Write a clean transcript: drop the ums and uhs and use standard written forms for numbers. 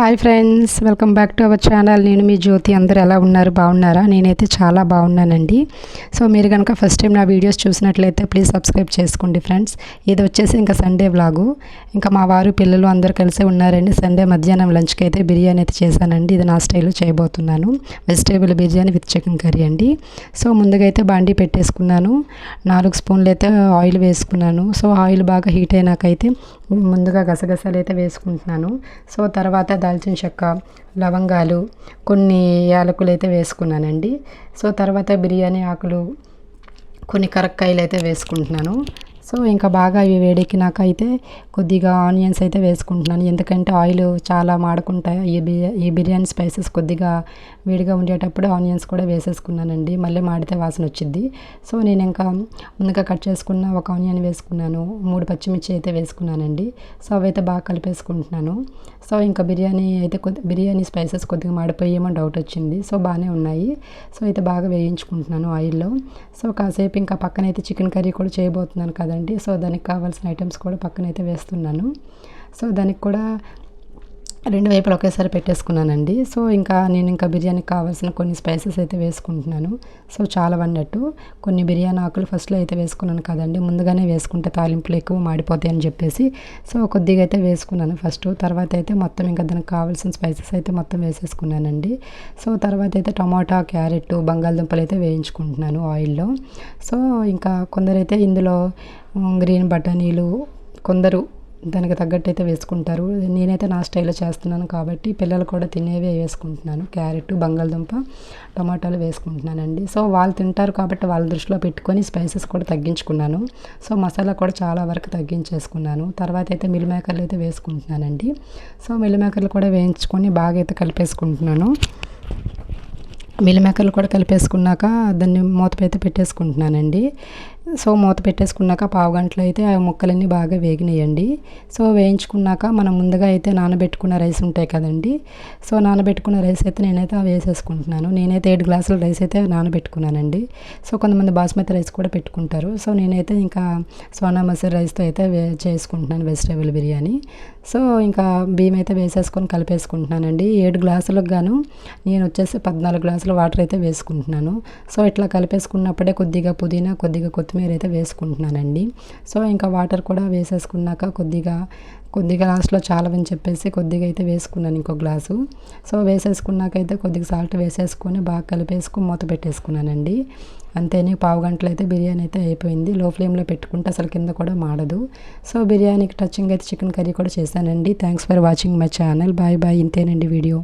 Hi friends, welcome back to our channel. నేను మీ జ్యోతి. అందరూ ఎలా ఉన్నారు? బాగున్నారా? నేనైతే చాలా బాగున్నానండి. సో మీరు కనుక ఫస్ట్ టైం నా వీడియోస్ చూసినట్లయితే ప్లీజ్ సబ్స్క్రైబ్ చేసుకోండి ఫ్రెండ్స్. ఇది వచ్చేసి ఇంకా సండే వ్లాగు. ఇంకా మా వారు పిల్లలు అందరూ కలిసే ఉన్నారండి. సండే మధ్యాహ్నం లంచ్కి అయితే బిర్యానీ అయితే చేశానండి. ఇది నా స్టైల్లో చేయబోతున్నాను. Vegetable biryani with chicken curry అండి. సో ముందుగా అయితే బాండీ పెట్టేసుకున్నాను. 4 స్పూన్లు అయితే ఆయిల్ వేసుకున్నాను. సో ఆయిల్ బాగా హీట్ అయినాకైతే ముందుగా గసగసాలు అయితే వేసుకుంటున్నాను. సో తర్వాత దాల్చిన చెక్క, లవంగాలు, కొన్ని యాలకులు అయితే వేసుకున్నానండి. సో తర్వాత బిర్యానీ ఆకులు, కొన్ని కరక్కాయలు అయితే వేసుకుంటున్నాను. సో ఇంకా బాగా ఇవి వేడెక్కినాక అయితే కొద్దిగా ఆనియన్స్ అయితే వేసుకుంటున్నాను. ఎందుకంటే ఆయిల్ చాలా మాడుకుంటాయి. ఈ బిర్యానీ స్పైసెస్ కొద్దిగా వేడిగా ఉండేటప్పుడు ఆనియన్స్ కూడా వేసేసుకున్నానండి. మళ్ళీ మాడితే వాసన వచ్చింది. సో నేను ఇంకా ముందుగా కట్ చేసుకున్న ఒక ఆనియన్ వేసుకున్నాను. 3 పచ్చిమిర్చి అయితే వేసుకున్నానండి. సో అవైతే బాగా కలిపేసుకుంటున్నాను. సో ఇంకా బిర్యానీ స్పైసెస్ కొద్దిగా మాడిపోయేమో డౌట్ వచ్చింది. సో బాగానే ఉన్నాయి. సో అయితే బాగా వేయించుకుంటున్నాను ఆయిల్లో. సో కాసేపు ఇంకా పక్కనైతే చికెన్ కర్రీ కూడా చేయబోతున్నాను కదండి. సో దానికి కావాల్సిన ఐటమ్స్ కూడా పక్కనైతే వేస్తున్నాను. సో దానికి కూడా 2 వైపులు ఒకేసారి పెట్టేసుకున్నానండి. సో నేను బిర్యానీకి కావాల్సిన కొన్ని స్పైసెస్ అయితే వేసుకుంటున్నాను. సో చాలా వన్నట్టు కొన్ని బిర్యానీ ఆకులు ఫస్ట్లో అయితే వేసుకున్నాను కదండి. ముందుగానే వేసుకుంటే తాలింపులు ఎక్కువ మాడిపోతాయి అని చెప్పేసి సో కొద్దిగా అయితే వేసుకున్నాను ఫస్ట్. తర్వాత అయితే మొత్తం ఇంకా దానికి కావాల్సిన స్పైసెస్ అయితే మొత్తం వేసేసుకున్నానండి. సో తర్వాత అయితే టమాటా, క్యారెట్, బంగాళదుంపలు అయితే వేయించుకుంటున్నాను ఆయిల్లో. సో ఇంకా కొందరైతే ఇందులో గ్రీన్ బఠానీలు, కొందరు దానికి తగ్గట్టు అయితే వేసుకుంటారు. నేనైతే నా స్టైల్లో చేస్తున్నాను కాబట్టి పిల్లలు కూడా తినేవే వేసుకుంటున్నాను. క్యారెట్, బంగాళదుంప, టమాటాలు వేసుకుంటున్నానండి. సో వాళ్ళు తింటారు కాబట్టి వాళ్ళ దృష్టిలో పెట్టుకొని స్పైసెస్ కూడా తగ్గించుకున్నాను. సో మసాలా కూడా చాలా వరకు తగ్గించేసుకున్నాను. తర్వాత అయితే మిల్ మేకర్లు అయితే వేసుకుంటున్నానండి. సో మిల్ మేకర్లు కూడా వేయించుకొని బాగా అయితే కలిపేసుకుంటున్నాను. మిల్ మేకర్లు కూడా కలిపేసుకున్నాక దాన్ని మూత పెట్టేసుకుంటున్నానండి. సో మూత పెట్టేసుకున్నాక పావు గంటలో అయితే ఆ ముక్కలన్నీ బాగా వేగినాయండి. సో వేయించుకున్నాక మనం ముందుగా అయితే నానబెట్టుకున్న రైస్ ఉంటాయి కదండి. సో నానబెట్టుకున్న రైస్ అయితే నేనైతే వేసేసుకుంటున్నాను. నేనైతే 7 గ్లాసుల రైస్ అయితే నానబెట్టుకున్నానండి. సో కొంతమంది బాస్మతి రైస్ కూడా పెట్టుకుంటారు. సో నేనైతే ఇంకా సోనా మసూరి రైస్తో అయితే చేసుకుంటున్నాను వెజిటేబుల్ బిర్యానీ. సో ఇంకా బియ్యం అయితే వేసేసుకొని కలిపేసుకుంటున్నానండి. 7 గ్లాసులకు గాను నేను వచ్చేసి 14 గ్లాసుల వాటర్ అయితే వేసుకుంటున్నాను. సో ఇట్లా కలిపేసుకున్నప్పుడే కొద్దిగా పుదీనా, కొద్దిగా కొత్తిమీర అయితే వేసుకుంటున్నానండి. సో ఇంకా వాటర్ కూడా వేసేసుకున్నాక కొద్దిగా లాస్ట్లో చాలవని చెప్పేసి కొద్దిగా అయితే వేసుకున్నాను ఇంకో గ్లాసు. సో వేసేసుకున్నాకైతే కొద్దిగా సాల్ట్ వేసేసుకొని బాగా కలిపేసుకొని మూత పెట్టేసుకున్నానండి. అంతేనే పావు గంటలో అయితే బిర్యానీ అయితే అయిపోయింది. లో ఫ్లేమ్లో పెట్టుకుంటే అసలు కింద కూడా మాడదు. సో బిర్యానీకి టచింగ్ అయితే చికెన్ కర్రీ కూడా చేశానండి. Thanks for watching my channel. Bye bye. ఇంతేనండి వీడియో.